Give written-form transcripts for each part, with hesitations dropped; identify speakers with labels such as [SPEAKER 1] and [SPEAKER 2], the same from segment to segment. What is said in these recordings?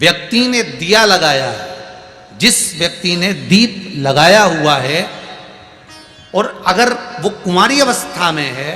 [SPEAKER 1] व्यक्ति ने दिया लगाया है, जिस व्यक्ति ने दीप लगाया हुआ है और अगर वो कुंवारी अवस्था में है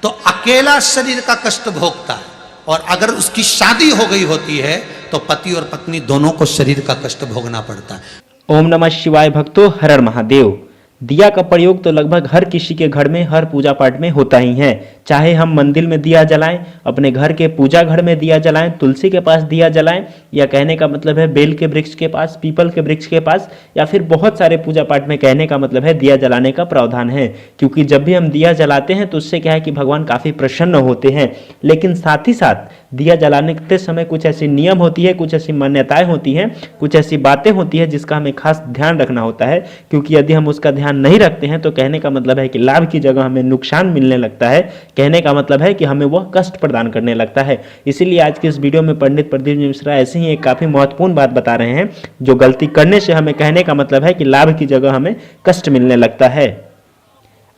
[SPEAKER 1] तो अकेला शरीर का कष्ट भोगता है, और अगर उसकी शादी हो गई होती है तो पति और पत्नी दोनों को शरीर का कष्ट भोगना पड़ता है।
[SPEAKER 2] ओम नमः शिवाय भक्तों, हर हर महादेव। दिया का प्रयोग तो लगभग हर किसी के घर में, हर पूजा पाठ में होता ही है। चाहे हम मंदिर में दिया जलाएं, अपने घर के पूजा घर में दिया जलाएं, तुलसी के पास दिया जलाएं, या कहने का मतलब है बेल के वृक्ष के पास, पीपल के वृक्ष के पास, या फिर बहुत सारे पूजा पाठ में कहने का मतलब है दिया जलाने का प्रावधान है। क्योंकि जब भी हम दिया जलाते हैं तो उससे क्या है कि भगवान काफ़ी प्रसन्न होते हैं। लेकिन साथ ही साथ दिया जलाने के समय कुछ ऐसी नियम होती है, कुछ ऐसी मान्यताएं होती हैं, कुछ ऐसी बातें होती है जिसका हमें खास ध्यान रखना होता है। क्योंकि यदि हम उसका ध्यान नहीं रखते हैं तो कहने का मतलब है कि लाभ की जगह हमें नुकसान मिलने लगता है। कहने का मतलब है कि हमें वह कष्ट प्रदान करने लगता है। इसीलिए आज के इस वीडियो में पंडित प्रदीप जी मिश्रा ऐसे ही एक काफ़ी महत्वपूर्ण बात बता रहे हैं, जो गलती करने से हमें कहने का मतलब है कि लाभ की जगह हमें कष्ट मिलने लगता है।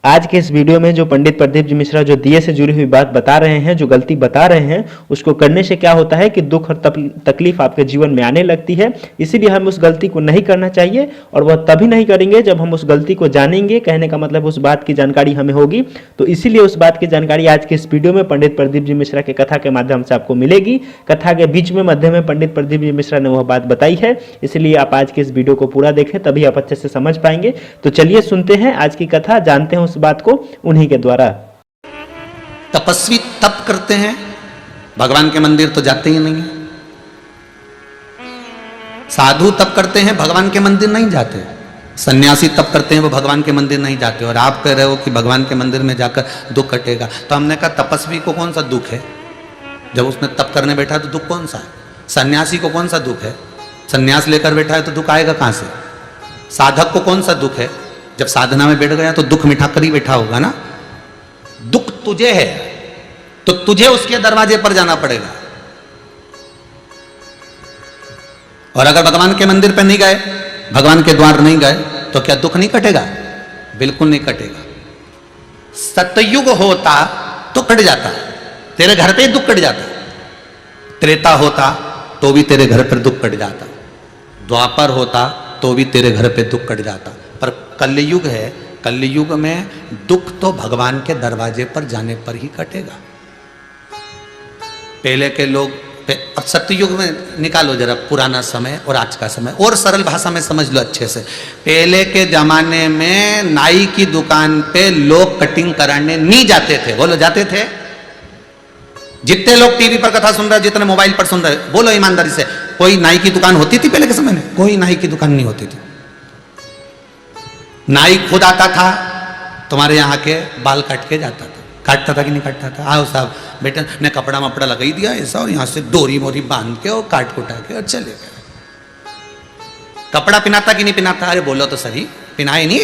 [SPEAKER 2] आज के इस वीडियो में जो पंडित प्रदीप जी मिश्रा जो दिए से जुड़ी हुई बात बता रहे हैं, जो गलती बता रहे हैं, उसको करने से क्या होता है कि दुख और तकलीफ आपके जीवन में आने लगती है। इसीलिए हम उस गलती को नहीं करना चाहिए, और वह तभी नहीं करेंगे जब हम उस गलती को जानेंगे। कहने का मतलब उस बात की जानकारी हमें होगी। तो इसीलिए उस बात की जानकारी आज के इस वीडियो में पंडित प्रदीप जी मिश्रा के कथा के माध्यम से आपको मिलेगी। कथा के बीच में मध्य में पंडित प्रदीप जी मिश्रा ने वह बात बताई है, इसलिए आप आज के इस वीडियो को पूरा देखें, तभी आप अच्छे से समझ पाएंगे। तो चलिए सुनते हैं आज की कथा, जानते हैं उस बात को उन्हीं के द्वारा।
[SPEAKER 1] तपस्वी तप करते हैं, भगवान के मंदिर तो जाते ही नहीं है। साधु तप करते हैं, भगवान के मंदिर नहीं जाते। सन्यासी तप करते हैं, वो भगवान के मंदिर नहीं जाते। और आप कह रहे हो कि भगवान के मंदिर में जाकर दुख कटेगा। तो हमने कहा तपस्वी को कौन सा दुख है? जब उसने तप करने बैठा तो दुख कौन सा है? सन्यासी को कौन सा दुख है? सन्यास लेकर बैठा है तो दुख आएगा कहां से? साधक को कौन सा दुख है? जब साधना में बैठ गया तो दुख मिठा कर ही बैठा होगा ना। दुख तुझे है तो तुझे उसके दरवाजे पर जाना पड़ेगा। और अगर भगवान के मंदिर पर नहीं गए, भगवान के द्वार नहीं गए, तो क्या दुख नहीं कटेगा? बिल्कुल नहीं कटेगा। सतयुग होता तो कट जाता, तेरे घर पे दुख कट जाता। त्रेता होता तो भी तेरे घर पर दुख कट जाता। द्वापर होता तो भी तेरे घर पे दुख कट जाता। पर कलयुग है, कलयुग में दुख तो भगवान के दरवाजे पर जाने पर ही कटेगा। पहले के लोग, अब सतयुग में निकालो जरा पुराना समय और आज का समय, और सरल भाषा में समझ लो अच्छे से। पहले के जमाने में नाई की दुकान पे लोग कटिंग कराने नहीं जाते थे। बोलो जाते थे? जितने लोग टीवी पर कथा सुन रहे, जितने मोबाइल पर सुन रहे, बोलो ईमानदारी से, कोई नाई की दुकान होती थी पहले के समय में? कोई नाई की दुकान नहीं होती थी। नाई खुद आता था, तुम्हारे यहाँ के बाल काट के जाता था। काटता था कि नहीं काटता था? आओ साहब बेटा ने कपड़ा मपड़ा लगा ही दिया ऐसा, और यहाँ से डोरी मोरी बांध के और काट कुटा के और चले गए। कपड़ा पिनाता कि नहीं पिनाता? अरे बोलो तो सही, पिनाए नहीं,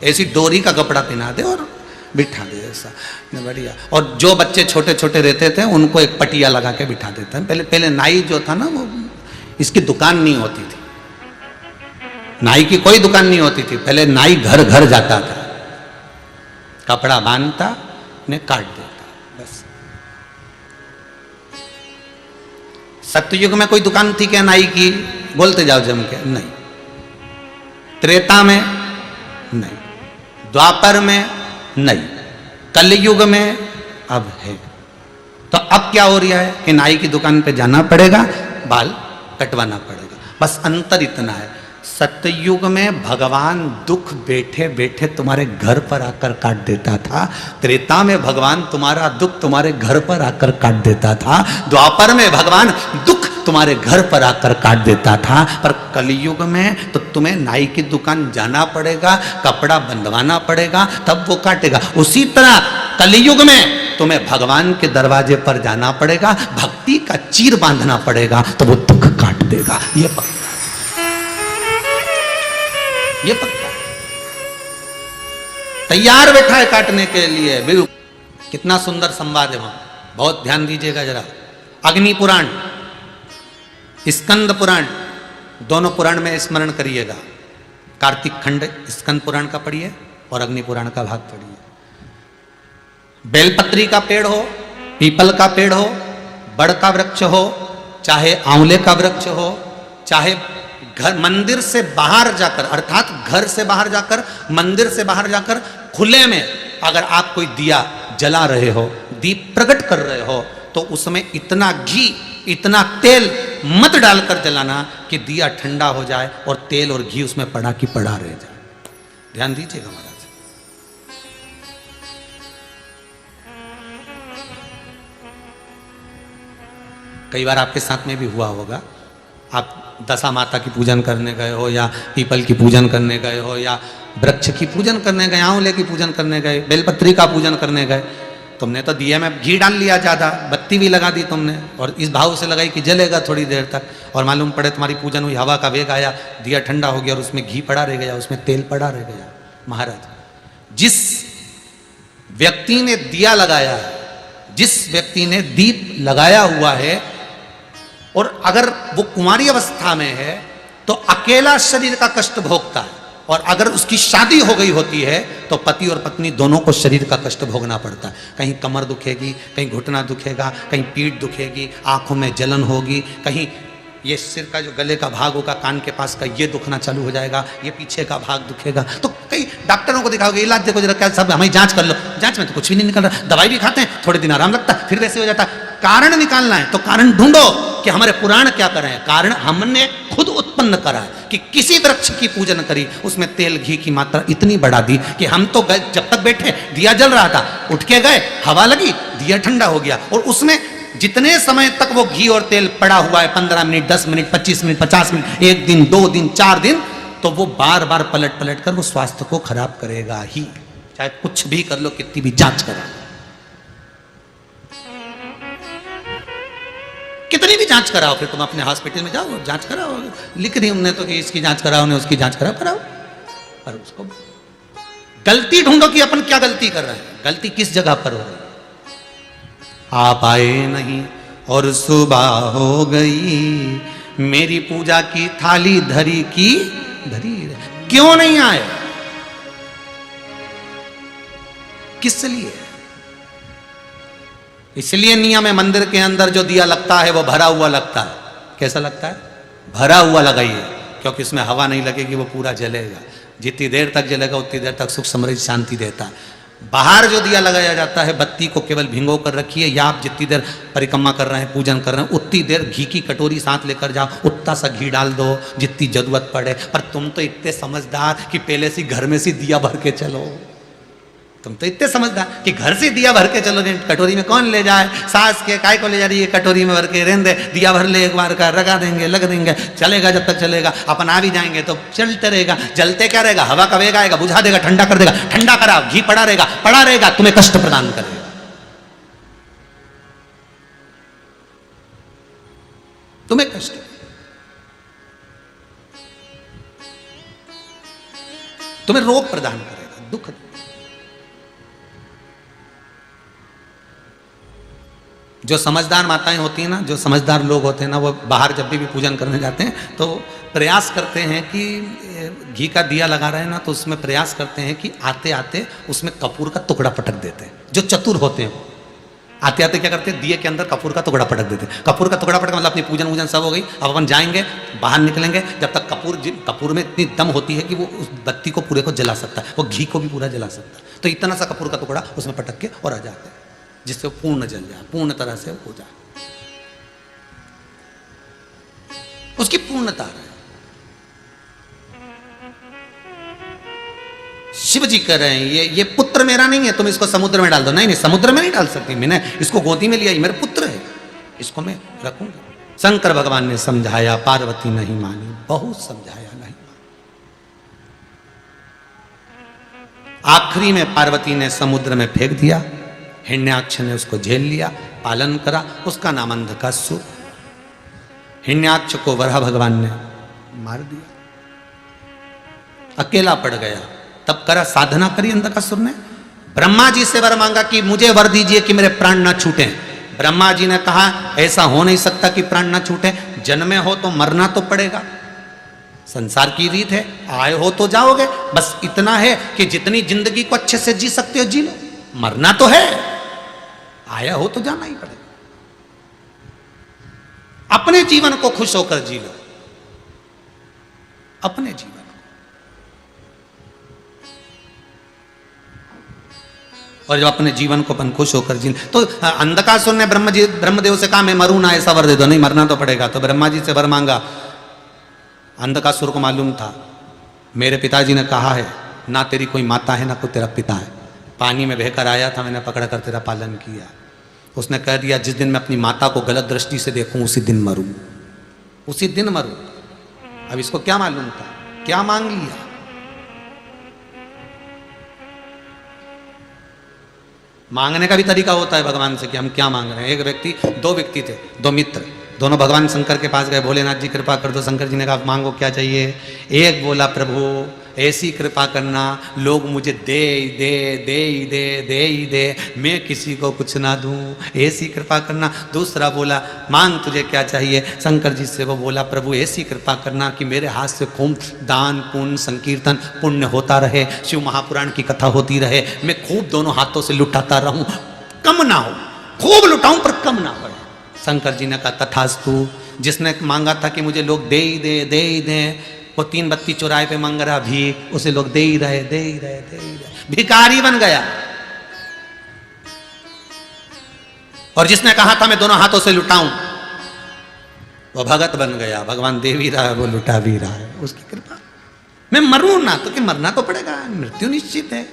[SPEAKER 1] ऐसी डोरी का कपड़ा पिना दे और बिठा दे ऐसा, बढ़िया। और जो बच्चे छोटे छोटे रहते थे उनको एक पटिया लगा के बिठा देते हैं। पहले नाई जो था ना, वो इसकी दुकान नहीं होती थी, नाई की कोई दुकान नहीं होती थी। पहले नाई घर घर जाता था, कपड़ा बांधता ने काट देता, बस। सतयुग में कोई दुकान थी क्या नाई की? बोलते जाओ जम के, नहीं। त्रेता में नहीं, द्वापर में नहीं, कलयुग में अब है। तो अब क्या हो रहा है कि नाई की दुकान पे जाना पड़ेगा, बाल कटवाना पड़ेगा, बस अंतर इतना है। सतयुग में भगवान दुख बैठे बैठे तुम्हारे घर पर आकर काट देता था। त्रेता में भगवान तुम्हारा दुख तुम्हारे घर पर आकर काट देता था। द्वापर में भगवान दुख तुम्हारे घर पर आकर काट देता था। पर कलयुग में तो तुम्हें नाई की दुकान जाना पड़ेगा, कपड़ा बंधवाना पड़ेगा, तब वो काटेगा। उसी तरह कलयुग में तुम्हें भगवान के दरवाजे पर जाना पड़ेगा, भक्ति का चीर बांधना पड़ेगा, तो वो दुख काट देगा। ये पक्का, ये पक्का तैयार बैठा है काटने के लिए। बिल्कुल। कितना सुंदर संवाद है वहां, बहुत ध्यान दीजिएगा जरा। अग्नि पुराण, स्कंद पुराण, दोनों पुराण में स्मरण करिएगा। कार्तिक खंड स्कंद पुराण का पढ़िए और अग्नि पुराण का भाग पढ़िए। बेलपत्री का पेड़ हो, पीपल का पेड़ हो, बड़ का वृक्ष हो, चाहे आंवले का वृक्ष हो, चाहे घर मंदिर से बाहर जाकर, अर्थात घर से बाहर जाकर, मंदिर से बाहर जाकर खुले में अगर आप कोई दिया जला रहे हो, दीप प्रकट कर रहे हो, तो उसमें इतना घी, इतना तेल मत डालकर जलाना कि दिया ठंडा हो जाए और तेल और घी उसमें पड़ा की पड़ा रह जाए। ध्यान दीजिएगा महाराज। कई बार आपके साथ में भी हुआ होगा, आप दशा माता की पूजन करने गए हो, या पीपल की पूजन करने गए हो, या वृक्ष की पूजन करने गए, आंवले की पूजन करने गए, बेलपत्री का पूजन करने गए। तुमने तो दिए में घी डाल लिया ज़्यादा, बत्ती भी लगा दी तुमने, और इस भाव से लगाई कि जलेगा थोड़ी देर तक, और मालूम पड़े तुम्हारी पूजन हुई, हवा का वेग आया, दिया ठंडा हो गया और उसमें घी पड़ा रह गया, उसमें तेल पड़ा रह गया। महाराज, जिस व्यक्ति ने दिया लगाया है, जिस व्यक्ति ने दीप लगाया हुआ है, और अगर वो कुंवारी अवस्था में है तो अकेला शरीर का कष्ट भोगता है, और अगर उसकी शादी हो गई होती है तो पति और पत्नी दोनों को शरीर का कष्ट भोगना पड़ता है। कहीं कमर दुखेगी, कहीं घुटना दुखेगा, कहीं पीठ दुखेगी, आंखों में जलन होगी, कहीं ये सिर का जो गले का भाग होगा, कान के पास का ये दुखना चालू हो जाएगा, ये पीछे का भाग दुखेगा। तो कई डॉक्टरों को दिखाओगे, इलाज देखो जरा, क्या सब हमें जांच कर लो, जांच में तो कुछ भी नहीं निकल रहा, दवाई भी खाते हैं, थोड़े दिन आराम लगता है, फिर वैसे हो जाता है। कारण निकालना है तो कारण ढूंढो कि हमारे पुराण क्या कर रहे हैं। कारण हमने खुद उत्पन्न करा है कि किसी वृक्ष की पूजन करी, उसमें तेल घी की मात्रा इतनी बढ़ा दी कि हम तो गए, जब तक बैठे दिया जल रहा था, उठ के गए, हवा लगी, दिया ठंडा हो गया, और उसमें जितने समय तक वो घी और तेल पड़ा हुआ है, 15 मिनट, 10 मिनट, 25 मिनट, 50 मिनट, 1 दिन, 2 दिन, 4 दिन, तो वो बार बार पलट पलट कर वो स्वास्थ्य को खराब करेगा ही, चाहे कुछ भी कर लो, कितनी भी जांच करो, कितनी भी जांच कराओ, फिर तुम अपने हॉस्पिटल में जाओ, जांच कराओ, लिख दी हमने तो कि इसकी जांच कराओ, ने उसकी जांच कराओ, पर उसको गलती ढूंढो कि अपन क्या गलती कर रहे हैं, गलती किस जगह पर हो रही है। आप आए नहीं और सुबह हो गई, मेरी पूजा की थाली धरी की धरी, क्यों नहीं आए, किस लिए? इसलिए नियम है, मंदिर के अंदर जो दिया लगता है वो भरा हुआ लगता है। कैसा लगता है? भरा हुआ लगाइए, क्योंकि उसमें हवा नहीं लगेगी, वो पूरा जलेगा। जितनी देर तक जलेगा उतनी देर तक सुख समृद्धि शांति देता है। बाहर जो दिया लगाया जाता है, बत्ती को केवल भिंगो कर रखिए, या आप जितनी देर परिक्रमा कर रहे हैं, पूजन कर रहे हैं, उतनी देर घी की कटोरी साथ लेकर जाओ, उतना सा घी डाल दो जितनी जरूरत पड़े। पर तुम तो इतने समझदार कि पहले से घर में से दिया भर के चलो, तुम तो इतने समझदार कि घर से दिया भर के चलो, कटोरी में कौन ले जाए, सास के काय को ले जा रही है, कटोरी में भर के रहने दे, दिया भर ले, एक बार का लगा देंगे, लग देंगे, चलेगा जब तक चलेगा, अपन आ भी जाएंगे तो चलते रहेगा, जलते क्या रहेगा, हवा का वेग आएगा, बुझा देगा, ठंडा कर देगा, ठंडा करा, घी पड़ा रहेगा, तुम्हें कष्ट प्रदान करेगा। तुम्हें कष्ट, तुम्हें रोग प्रदान करेगा, दुख। जो समझदार माताएं होती हैं ना, जो समझदार लोग होते हैं ना, वो बाहर जब भी पूजन करने जाते हैं तो प्रयास करते हैं कि घी का दिया लगा रहे हैं ना, तो उसमें प्रयास करते हैं कि आते आते उसमें कपूर का टुकड़ा पटक देते हैं। जो चतुर होते हैं आते आते क्या करते हैं, दिए के अंदर कपूर का टुकड़ा पटक देते हैं। कपूर का टुकड़ा पटक मतलब अपनी पूजन वूजन सब हो गई, अब अपन जाएंगे, बाहर निकलेंगे, जब तक कपूर में इतनी दम होती है कि वो उस बत्ती को पूरे को जला सकता है, वो घी को भी पूरा जला सकता है। तो इतना सा कपूर का टुकड़ा उसमें पटक के और आ जाते हैं, जिससे वो पूर्ण जल जाए, पूर्ण तरह से हो जाए, उसकी पूर्णता है। शिव जी कह रहे हैं ये पुत्र मेरा नहीं है, तुम इसको समुद्र में डाल दो। नहीं, समुद्र में नहीं डाल सकती, मैंने इसको गोदी में लिया, ये मेरा पुत्र है, इसको मैं रखूंगा। शंकर भगवान ने समझाया, पार्वती नहीं मानी, बहुत समझाया नहीं मानी। आखिरी में पार्वती ने समुद्र में फेंक दिया, हिरण्याक्ष ने उसको झेल लिया, पालन करा, उसका नाम अंधकासुर। हिरण्याक्ष को वराह भगवान ने मार दिया, अकेला पड़ गया। तब करा, साधना करी अंधकासुर ने, ब्रह्मा जी से वर मांगा कि मुझे वर दीजिए कि मेरे प्राण ना छूटे। ब्रह्मा जी ने कहा ऐसा हो नहीं सकता कि प्राण ना छूटे, जन्मे हो तो मरना तो पड़ेगा, संसार की रीत है, आए हो तो जाओगे, बस इतना है कि जितनी जिंदगी को अच्छे से जी सकते हो जी लो, मरना तो है, आया हो तो जाना ही पड़ेगा। अपने जीवन को खुश होकर जी लो, अपने जीवन। और जब अपने जीवन को अपन खुश होकर जी, तो अंधकासुर ने ब्रह्मदेव से कहा मैं मरूं ना, ऐसा वर दे दो। नहीं, मरना तो पड़ेगा। तो ब्रह्मा जी से वर मांगा। अंधकासुर को मालूम था मेरे पिताजी ने कहा है ना तेरी कोई माता है ना कोई तेरा पिता है, पानी में बहकर आया था, मैंने पकड़ कर तेरा पालन किया। उसने कह दिया जिस दिन मैं अपनी माता को गलत दृष्टि से देखूं उसी दिन मरूं, उसी दिन मरूं। अब इसको क्या मालूम था, क्या मांग लिया। मांगने का भी तरीका होता है भगवान से कि हम क्या मांग रहे हैं। एक व्यक्ति, दो व्यक्ति थे, दो मित्र, दोनों भगवान शंकर के पास गए, भोलेनाथ जी कृपा कर दो। शंकर जी ने कहा मांगो क्या चाहिए। एक बोला प्रभु ऐसी कृपा करना लोग मुझे दे दे दे दे दे दे, मैं किसी को कुछ ना दूं, ऐसी कृपा करना। दूसरा बोला मांग तुझे क्या चाहिए। शंकर जी से वो बोला प्रभु ऐसी कृपा करना कि मेरे हाथ से खूब दान पुण्य संकीर्तन पुण्य होता रहे, शिव महापुराण की कथा होती रहे, मैं खूब दोनों हाथों से लुटाता रहूं, कम ना हो, खूब लुटाऊं पर कम ना पड़े। शंकर जी ने कहा तथास्तु। जिसने मांगा था कि मुझे लोग दे ही दे दे ही दे, वो 3 बत्ती चौराहे पे मांग रहा भीख, उसे लोग दे ही रहे दे ही रहे दे ही रहे, भिखारी बन गया। और जिसने कहा था मैं दोनों हाथों से लुटाऊं, वो भगत बन गया। भगवान दे भी रहा है, वो लुटा भी रहा है, उसकी कृपा। मैं मरूं ना तो कि मरना तो पड़ेगा, मृत्यु निश्चित है।